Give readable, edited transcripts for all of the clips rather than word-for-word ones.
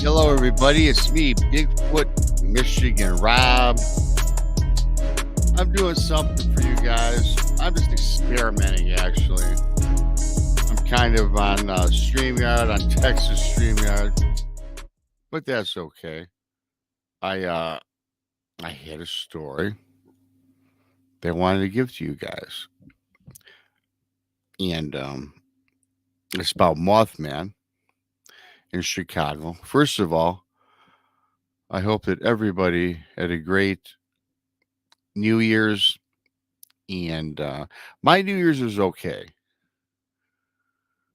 Hello, everybody. It's me, Bigfoot, Michigan Rob. I'm doing something for you guys. I'm just experimenting, actually. I'm kind of on StreamYard, on Texas StreamYard, but that's okay. I had a story that I wanted to give to you guys, and it's about Mothman in Chicago. First of all, I hope that everybody had a great New Year's, and my New Year's was okay.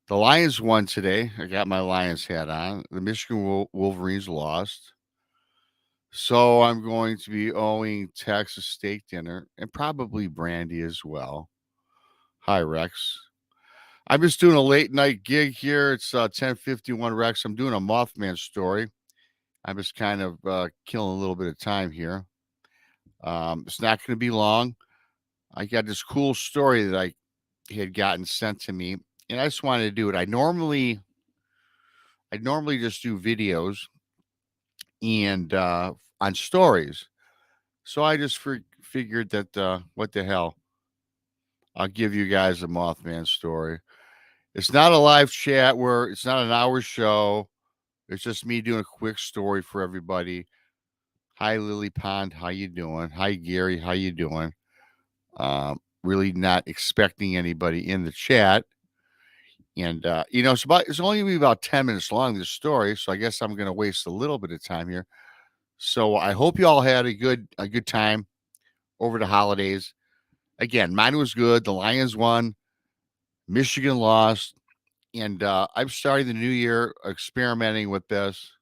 The Lions won today. I got my Lions hat on. The Michigan Wolverines lost. So I'm going to be owing Texas steak dinner and probably brandy as well. Hi, Rex. I'm just doing a late night gig here. It's 10:51, Rex. I'm doing a Mothman story. I'm just kind of killing a little bit of time here. It's not going to be long. I got this cool story that I had gotten sent to me, and I just wanted to do it. I normally just do videos and on stories, so I just figured that what the hell, I'll give you guys a Mothman story. It's not a live chat where it's not an hour show. It's just me doing a quick story for everybody. Hi, Lily Pond, how you doing? Hi, Gary, how you doing? Really not expecting anybody in the chat. And it's only gonna be about 10 minutes long, this story, so I guess I'm gonna waste a little bit of time here. So I hope you all had a good time over the holidays. Again, mine was good. The Lions won, Michigan lost, and I'm starting the new year experimenting with this.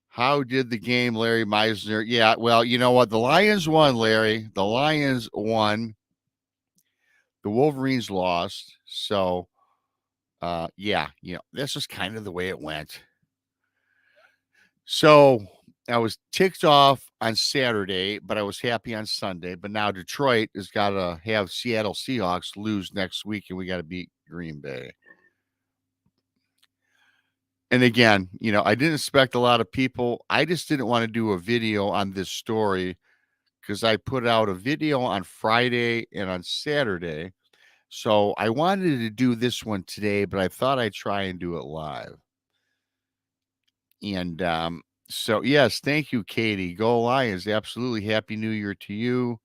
How did the game, Larry Meisner? Yeah, well, you know what? The Lions won, Larry. The Lions won. The Wolverines lost. So yeah, this is kind of the way it went. So I was ticked off on Saturday, but I was happy on Sunday. But now Detroit has got to have Seattle Seahawks lose next week, and we got to beat Green Bay. And again, I didn't expect a lot of people. I just didn't want to do a video on this story because I put out a video on Friday and on Saturday. So I wanted to do this one today, but I thought I'd try and do it live. And so, yes, thank you, Katie. Go Lions. Absolutely. Happy New Year to you.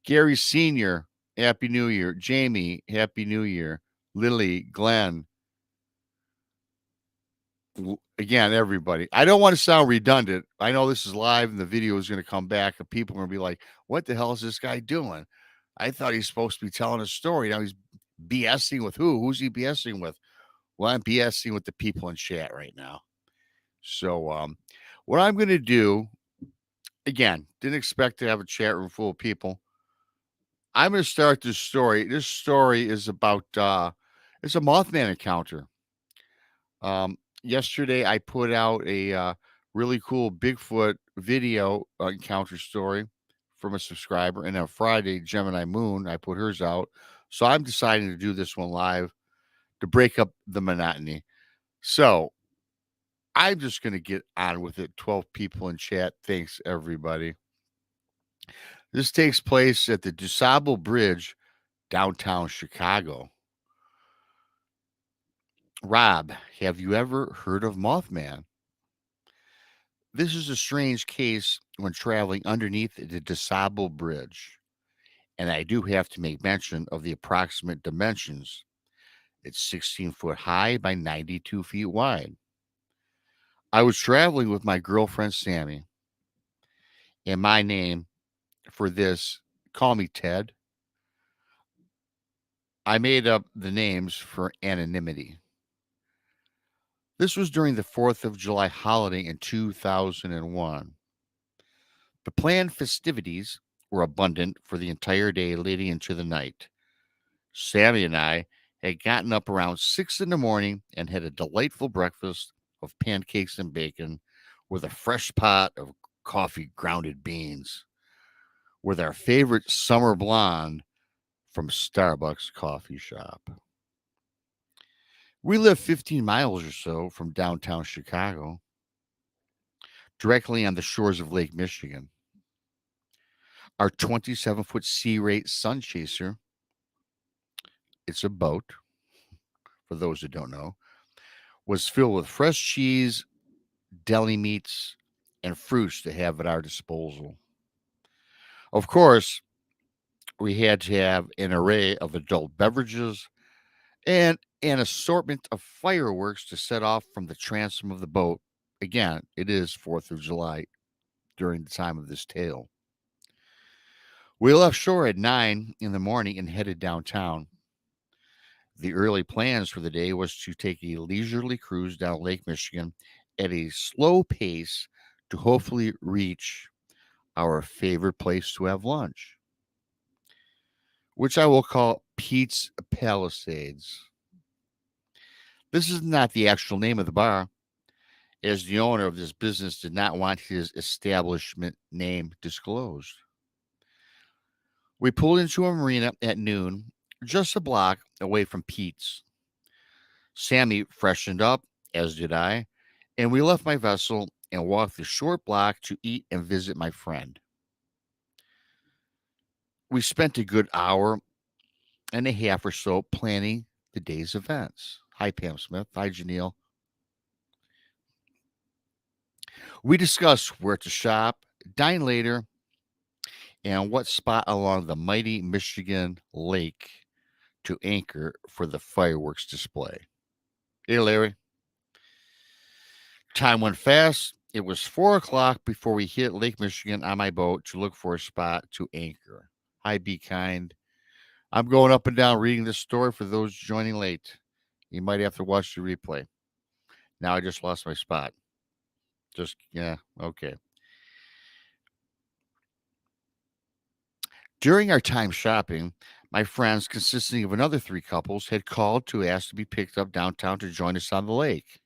Gary Sr., Happy New Year. Jamie, Happy New Year. Lily, Glenn. Again, everybody. I don't want to sound redundant. I know this is live and the video is going to come back and people are going to be like, what the hell is this guy doing? I thought he's supposed to be telling a story. Now he's BSing with who? Who's he BSing with? Well, I'm BSing with the people in chat right now. So what I'm going to do, again, didn't expect to have a chat room full of people. I'm going to start this story. This story is about, it's a Mothman encounter. Yesterday, I put out a really cool Bigfoot video encounter story from a subscriber. And on Friday, Gemini Moon, I put hers out. So I'm deciding to do this one live to break up the monotony. So I'm just going to get on with it. 12 people in chat. Thanks, everybody. This takes place at the DuSable Bridge, downtown Chicago. Rob, have you ever heard of Mothman? This is a strange case when traveling underneath the DuSable Bridge. And I do have to make mention of the approximate dimensions. It's 16 foot high by 92 feet wide. I was traveling with my girlfriend, Sammy. And my name for this, call me Ted. I made up the names for anonymity. This was during the 4th of July holiday in 2001. The planned festivities were abundant for the entire day leading into the night. Sammy and I had gotten up around 6 in the morning and had a delightful breakfast of pancakes and bacon with a fresh pot of coffee grounded beans with our favorite summer blonde from Starbucks coffee shop. We live 15 miles or so from downtown Chicago. directly on the shores of Lake Michigan. Our 27-foot Sea Rate Sun Chaser, it's a boat, for those who don't know, was filled with fresh cheese, deli meats, and fruits to have at our disposal. Of course, we had to have an array of adult beverages and an assortment of fireworks to set off from the transom of the boat. Again, it is 4th of July during the time of this tale. We left shore at 9 in the morning and headed downtown. The early plans for the day was to take a leisurely cruise down Lake Michigan at a slow pace to hopefully reach our favorite place to have lunch, which I will call Pete's Palisades. This is not the actual name of the bar, as the owner of this business did not want his establishment name disclosed. We pulled into a marina at noon, just a block away from Pete's. Sammy freshened up, as did I, and we left my vessel and walked the short block to eat and visit my friend. We spent a good hour and a half or so planning the day's events. Hi, Pam Smith. Hi, Janelle. We discussed where to shop, dine later, and what spot along the mighty Michigan Lake to anchor for the fireworks display. Hey, Larry. Time went fast. It was 4 o'clock before we hit Lake Michigan on my boat to look for a spot to anchor. Hi, Be Kind. I'm going up and down reading this story for those joining late. You might have to watch the replay. Now I just lost my spot. Yeah, okay. During our time shopping, my friends, consisting of another 3 couples, had called to ask to be picked up downtown to join us on the lake.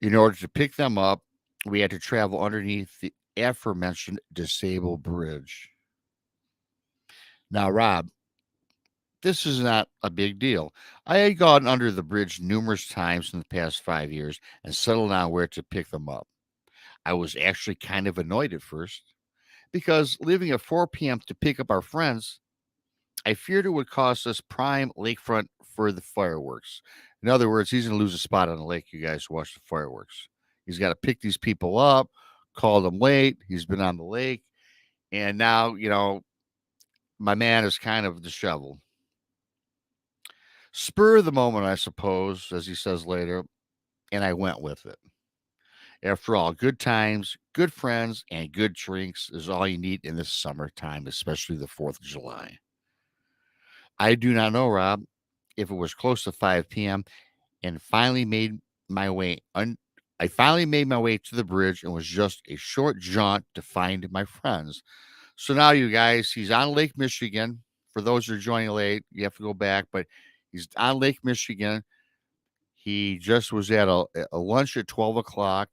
In order to pick them up, we had to travel underneath the aforementioned disabled bridge. Now, Rob, this is not a big deal. I had gone under the bridge numerous times in the past 5 years and settled on where to pick them up. I was actually kind of annoyed at first because leaving at 4 p.m. to pick up our friends, I feared it would cost us prime lakefront for the fireworks. In other words, he's going to lose a spot on the lake, you guys, to watch the fireworks. He's got to pick these people up, call them late. He's been on the lake. And now, my man is kind of disheveled. Spur of the moment, I suppose, as he says later, and I went with it. After all, good times, good friends, and good drinks is all you need in this summertime, especially the 4th of July. I do not know, Rob, if it was close to 5 p.m. and finally made my way. I finally made my way to the bridge and was just a short jaunt to find my friends. So now, you guys, he's on Lake Michigan. For those who are joining late, you have to go back, but he's on Lake Michigan. He just was at a lunch at 12 o'clock.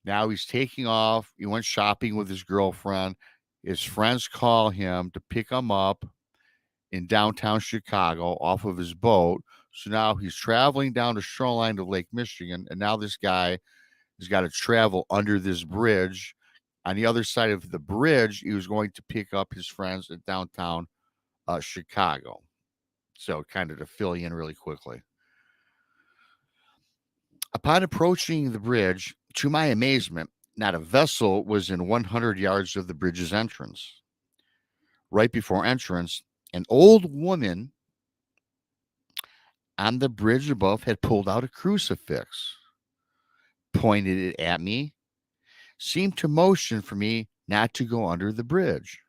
Now he's taking off. He went shopping with his girlfriend. His friends call him to pick him up in downtown Chicago off of his boat. So now he's traveling down the shoreline of Lake Michigan. And now this guy has got to travel under this bridge. On the other side of the bridge, he was going to pick up his friends in downtown Chicago. So kind of to fill you in really quickly. Upon approaching the bridge, to my amazement, not a vessel was in 100 yards of the bridge's entrance. Right before entrance, an old woman on the bridge above had pulled out a crucifix, pointed it at me, seemed to motion for me not to go under the bridge.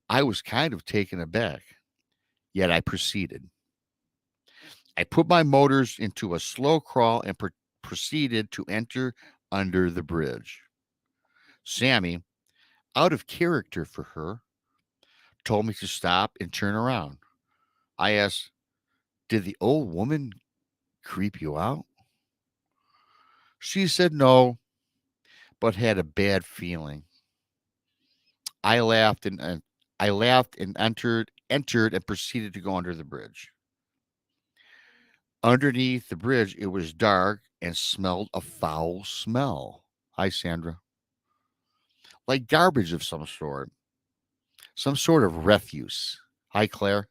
I was kind of taken aback, yet I proceeded. I put my motors into a slow crawl and proceeded to enter under the bridge. Sammy, out of character for her, told me to stop and turn around. I asked, "Did the old woman creep you out?" She said no, but had a bad feeling. I laughed and entered and proceeded to go under the bridge. Underneath the bridge, it was dark and smelled a foul smell. Hi, Sandra. Like garbage of some sort of refuse. Hi, Claire.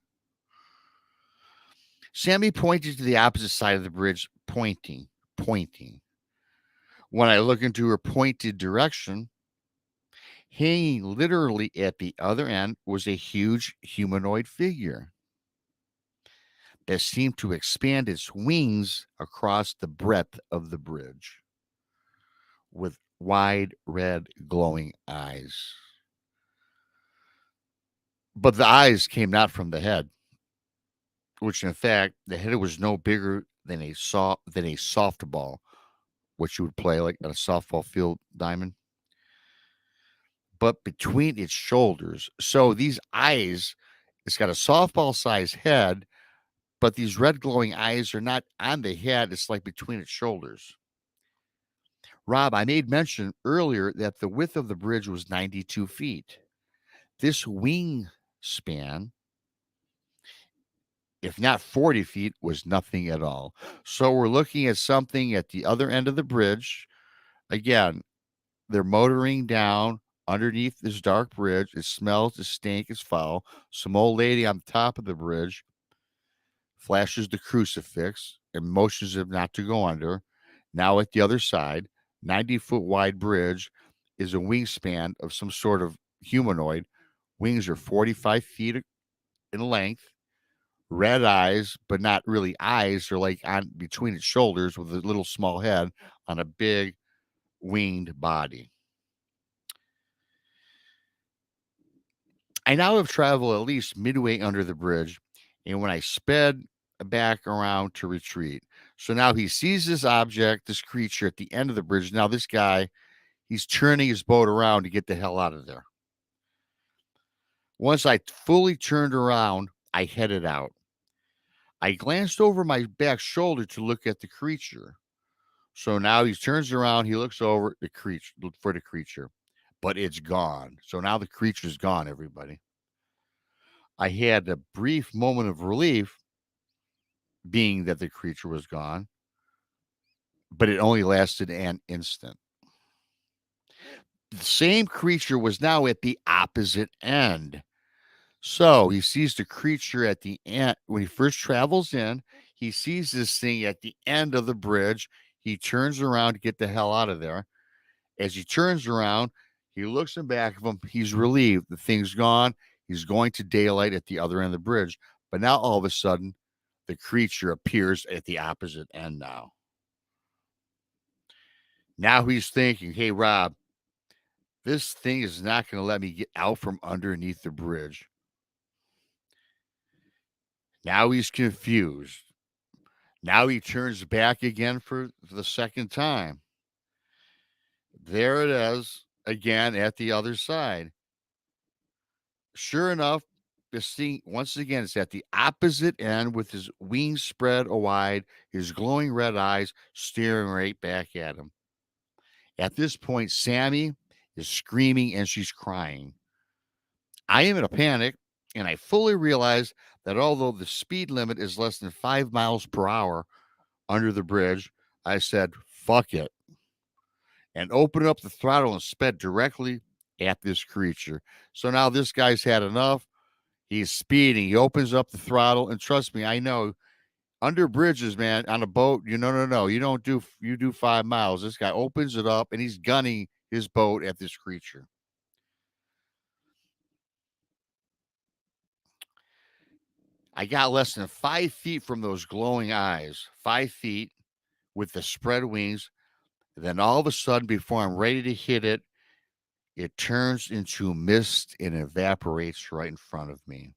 Sammy pointed to the opposite side of the bridge, pointing. When I look into her pointed direction, hanging literally at the other end was a huge humanoid figure that seemed to expand its wings across the breadth of the bridge with wide, red, glowing eyes. But the eyes came not from the head, which in fact, the head was no bigger than a softball, which you would play like at a softball field diamond, but between its shoulders. So these eyes, it's got a softball sized head, but these red glowing eyes are not on the head. It's like between its shoulders. Rob, I made mention earlier that the width of the bridge was 92 feet. This wingspan, if not 40 feet, was nothing at all. So we're looking at something at the other end of the bridge. Again, they're motoring down underneath this dark bridge. It smells, it stinks, it's foul. Some old lady on the top of the bridge flashes the crucifix and motions him not to go under. Now at the other side, 90-foot wide bridge is a wingspan of some sort of humanoid. Wings are 45 feet in length, red eyes, but not really eyes. They're like on between its shoulders with a little small head on a big winged body. I now have traveled at least midway under the bridge, and when I sped back around to retreat. So now he sees this object, this creature at the end of the bridge. Now, this guy, he's turning his boat around to get the hell out of there. Once I fully turned around, I headed out. I glanced over my back shoulder to look at the creature. So now he turns around, he looks over the creature for the creature, but it's gone. So now the creature's gone, everybody. I had a brief moment of relief being that the creature was gone, but it only lasted an instant. The same creature was now at the opposite end. So he sees the creature at the end. When he first travels in, he sees this thing at the end of the bridge. He turns around to get the hell out of there. As he turns around, he looks in back of him. He's relieved. The thing's gone. He's going to daylight at the other end of the bridge. But now all of a sudden, the creature appears at the opposite end now. Now he's thinking, hey, Rob, this thing is not going to let me get out from underneath the bridge. Now he's confused. Now he turns back again for the second time. There it is again at the other side. Sure enough, this thing, once again, is at the opposite end with his wings spread wide, his glowing red eyes staring right back at him. At this point, Sammy is screaming and she's crying. I am in a panic, and I fully realize that although the speed limit is less than 5 miles per hour under the bridge, I said, fuck it, and opened up the throttle and sped directly at this creature. So now this guy's had enough. He's speeding. He opens up the throttle, and trust me, I know under bridges, man, on a boat, no. You do 5 miles. This guy opens it up and he's gunning his boat at this creature. I got less than 5 feet from those glowing eyes, 5 feet with the spread wings. Then all of a sudden, before I'm ready to hit it, it turns into mist and evaporates right in front of me.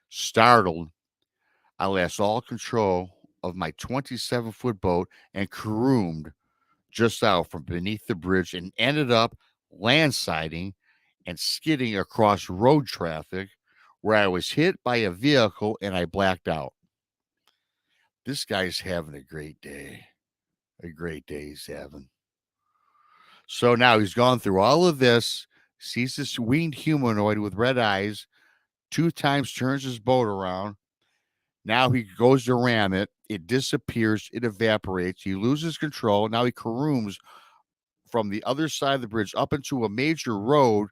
Startled, I lost all control of my 27-foot boat and caroomed just out from beneath the bridge and ended up landsliding and skidding across road traffic where I was hit by a vehicle and I blacked out. This guy's having a great day. A great day he's having. So now he's gone through all of this, sees this winged humanoid with red eyes, 2 times turns his boat around. Now he goes to ram it. It disappears. It evaporates. He loses control. Now he carooms from the other side of the bridge up into a major road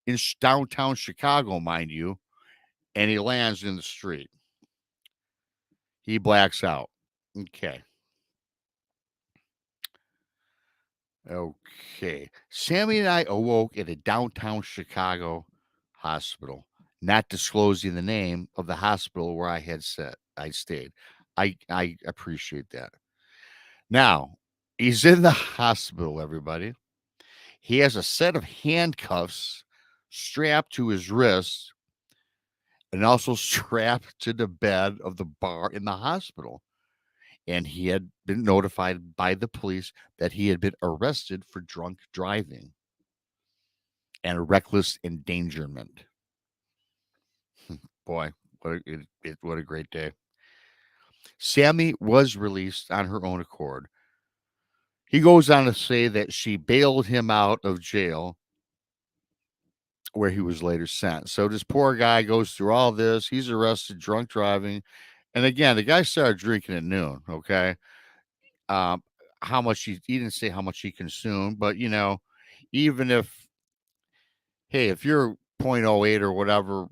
in downtown Chicago, mind you, and he lands in the street. He blacks out. Okay. Okay. Sammy and I awoke at a downtown Chicago hospital, not disclosing the name of the hospital where I stayed. I appreciate that. Now, he's in the hospital, everybody. He has a set of handcuffs strapped to his wrists and also strapped to the bed of the bar in the hospital. And he had been notified by the police that he had been arrested for drunk driving and reckless endangerment. Boy, what a great day. Sammy was released on her own accord. He goes on to say that she bailed him out of jail where he was later sent. So this poor guy goes through all this. He's arrested, drunk driving. And again, the guy started drinking at noon. Okay. Um, how much he didn't say how much he consumed, but even if, hey, if you're zero point zero 0.08 or whatever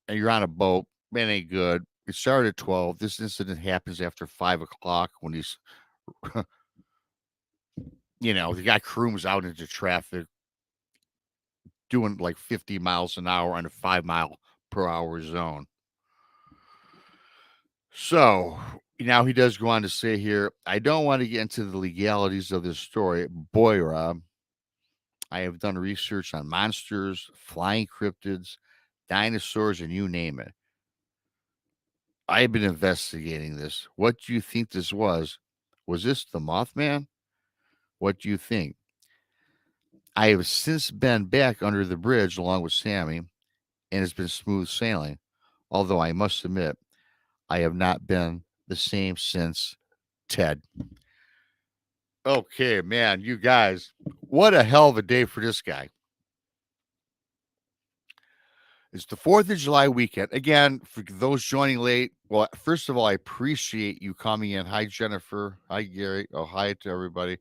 and you're on a boat, man, ain't good. It started at 12. This incident happens after 5 o'clock when he's, the guy crooms out into traffic doing like 50 miles an hour on a 5 mile per hour zone. So now he does go on to say here, I don't want to get into the legalities of this story. Boy, Rob, I have done research on monsters, flying cryptids, dinosaurs, and you name it. I have been investigating this. What do you think this was? Was this the Mothman? What do you think? I have since been back under the bridge along with Sammy, and it's been smooth sailing. Although I must admit, I have not been the same since Ted. Okay, man, you guys, what a hell of a day for this guy. It's the 4th of July weekend. Again, for those joining late, well, first of all, I appreciate you coming in. Hi, Jennifer. Hi, Gary. Oh, hi to everybody.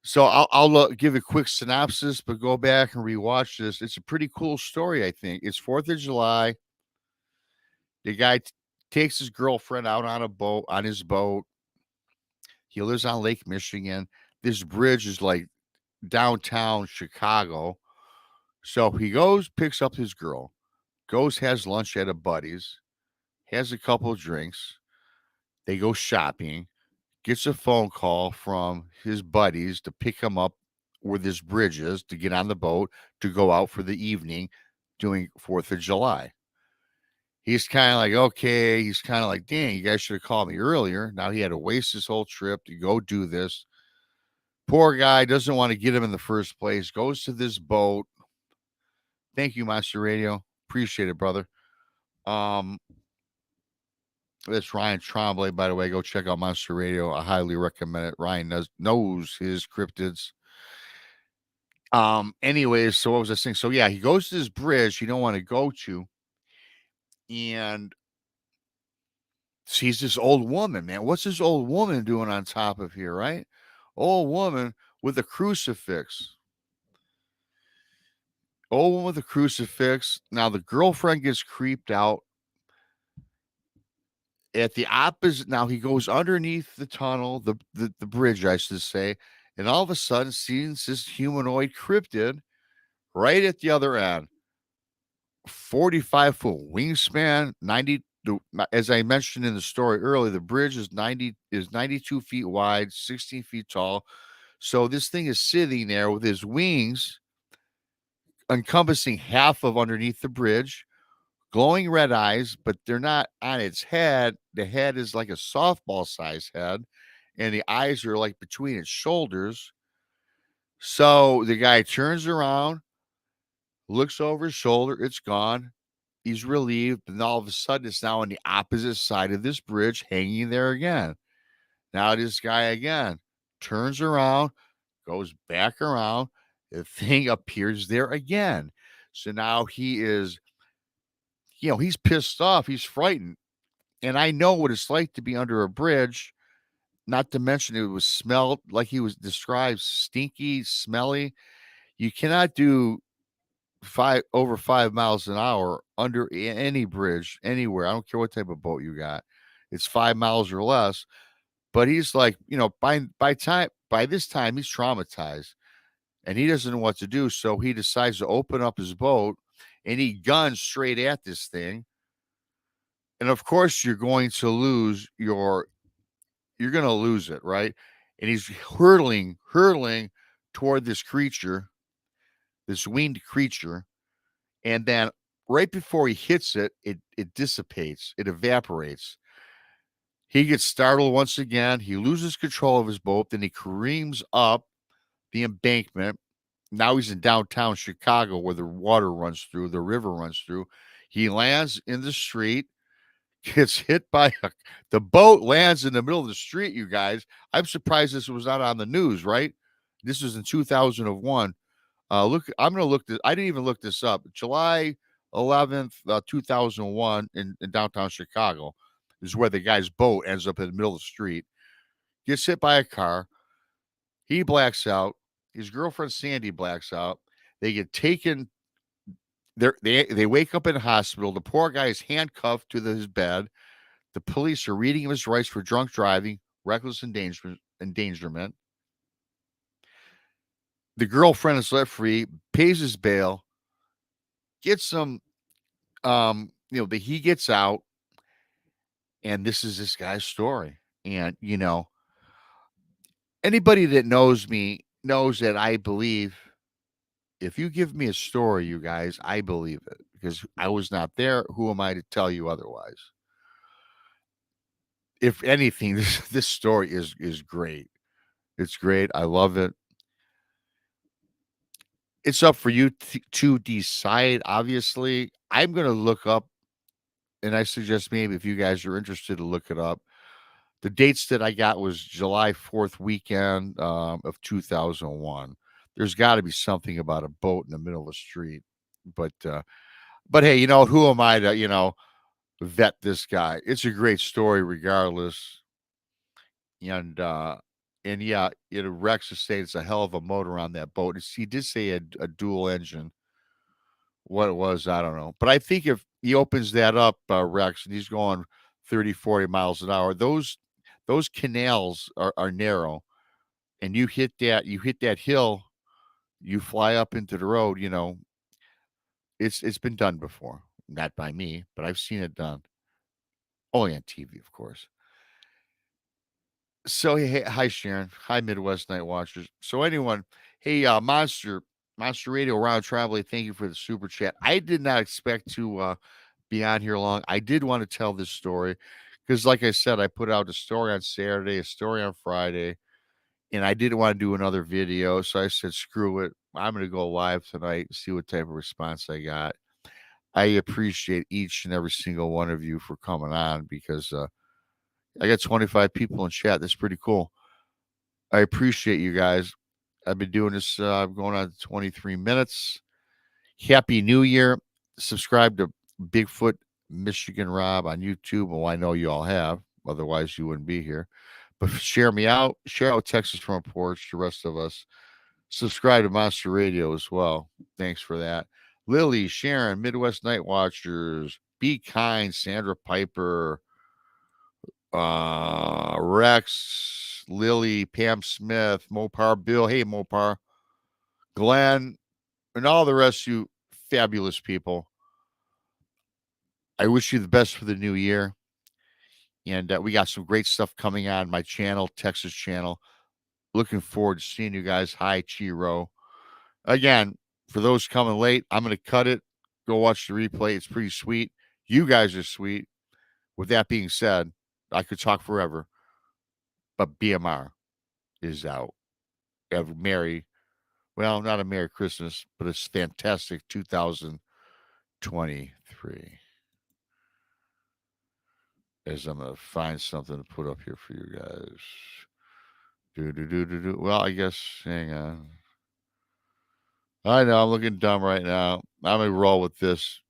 So I'll give a quick synopsis, but go back and rewatch this. It's a pretty cool story, I think. It's 4th of July. The guy takes his girlfriend out on his boat. He lives on Lake Michigan. This bridge is like downtown Chicago. So he goes, picks up his girl, goes, has lunch at a buddy's, has a couple of drinks. They go shopping, gets a phone call from his buddies to pick him up where this bridge is to get on the boat to go out for the evening doing 4th of July. He's kind of like, okay. He's kind of like, dang, you guys should have called me earlier. Now he had to waste his whole trip to go do this. Poor guy doesn't want to get him in the first place. Goes to this boat. Thank you, Monster Radio. Appreciate it, brother. That's Ryan Tremblay, by the way. Go check out Monster Radio. I highly recommend it. Ryan knows his cryptids. Anyways, so what was I saying? So yeah, he goes to this bridge he don't want to go to, and sees this old woman, man. What's this old woman doing on top of here, right? Old woman with a crucifix. Old woman with a crucifix. Now the girlfriend gets creeped out. At the opposite, now he goes underneath the tunnel, the bridge, I should say, and all of a sudden sees this humanoid cryptid right at the other end. 45-foot wingspan, 90. As I mentioned in the story earlier, the bridge is 92 feet wide, 16 feet tall. So this thing is sitting there with his wings encompassing half of underneath the bridge, glowing red eyes, but they're not on its head. The head is like a softball size head, and the eyes are like between its shoulders. So the guy turns around, looks over his shoulder, it's gone. He's relieved, and all of a sudden it's now on the opposite side of this bridge, hanging there again. Now this guy again turns around, goes back around, the thing appears there again. So now he is, he's pissed off, he's frightened. And I know what it's like to be under a bridge Not to mention it was smelled like he was described stinky, smelly. You cannot do five over 5 miles an hour under any bridge anywhere. I don't care what type of boat you got. It's 5 miles or less. But he's like, by this time he's traumatized and he doesn't know what to do. So he decides to open up his boat and he guns straight at this thing. And of course you're gonna lose it, right? And he's hurtling toward this creature, this winged creature, and then right before he hits it, it dissipates, it evaporates. He gets startled once again. He loses control of his boat. Then he careens up the embankment. Now he's in downtown Chicago where the water runs through, the river runs through. He lands in the street, gets hit by the boat, lands in the middle of the street, you guys. I'm surprised this was not on the news, right? This was in 2001. I'm going to look this. I didn't even look this up. July 11th, 2001 in downtown Chicago is where the guy's boat ends up in the middle of the street. Gets hit by a car. He blacks out. His girlfriend Sandy blacks out. They get taken. They wake up in the hospital. The poor guy is handcuffed to his bed. The police are reading him his rights for drunk driving, reckless endangerment. The girlfriend is let free, pays his bail, gets some, he gets out, and this is this guy's story. And anybody that knows me knows that I believe if you give me a story, you guys, I believe it because I was not there. Who am I to tell you otherwise? If anything, this story is great. It's great. I love it. It's up for you to decide. Obviously, I'm going to look up, and I suggest maybe if you guys are interested to look it up. The dates that I got was July 4th weekend of 2001. There's got to be something about a boat in the middle of the street, but hey, who am I to vet this guy? It's a great story, regardless. And yeah, Rex is saying it's a hell of a motor on that boat. He did say a dual engine. What it was, I don't know. But I think if he opens that up, Rex, and he's going 30, 40 miles an hour, those canals are narrow, and you hit that hill, you fly up into the road. It's been done before, not by me, but I've seen it done. Only on TV, of course. So hey, hi Sharon, hi Midwest Night Watchers. So anyone, hey Monster Radio Round Traveling, thank you for the super chat. I did not expect to be on here long. I did want to tell this story because, like I said, I put out a story on Saturday, a story on Friday, and I didn't want to do another video. So I said, screw it. I'm going to go live tonight, see what type of response I got. I appreciate each and every single one of you for coming on because I got 25 people in chat. That's pretty cool. I appreciate you guys. I've been doing this, going on 23 minutes. Happy New Year. Subscribe to Bigfoot Michigan Rob on YouTube. Well, I know you all have. Otherwise, you wouldn't be here. But share me out. Share out Texas Front Porch. The rest of us. Subscribe to Monster Radio as well. Thanks for that. Lily, Sharon, Midwest Night Watchers. Be Kind, Sandra Piper, Rex, Lily, Pam Smith, Mopar, Bill. Hey, Mopar. Glenn, and all the rest of you fabulous people. I wish you the best for the new year. And we got some great stuff coming on my channel, Texas channel. Looking forward to seeing you guys. Hi, Chiro. Again, for those coming late, I'm going to cut it. Go watch the replay. It's pretty sweet. You guys are sweet. With that being said, I could talk forever, but BMR is out. Have a merry, well, not a Merry Christmas, but it's fantastic 2023. As I'm going to find something to put up here for you guys. Do. Well, I guess, hang on. I know I'm looking dumb right now. I'm going to roll with this.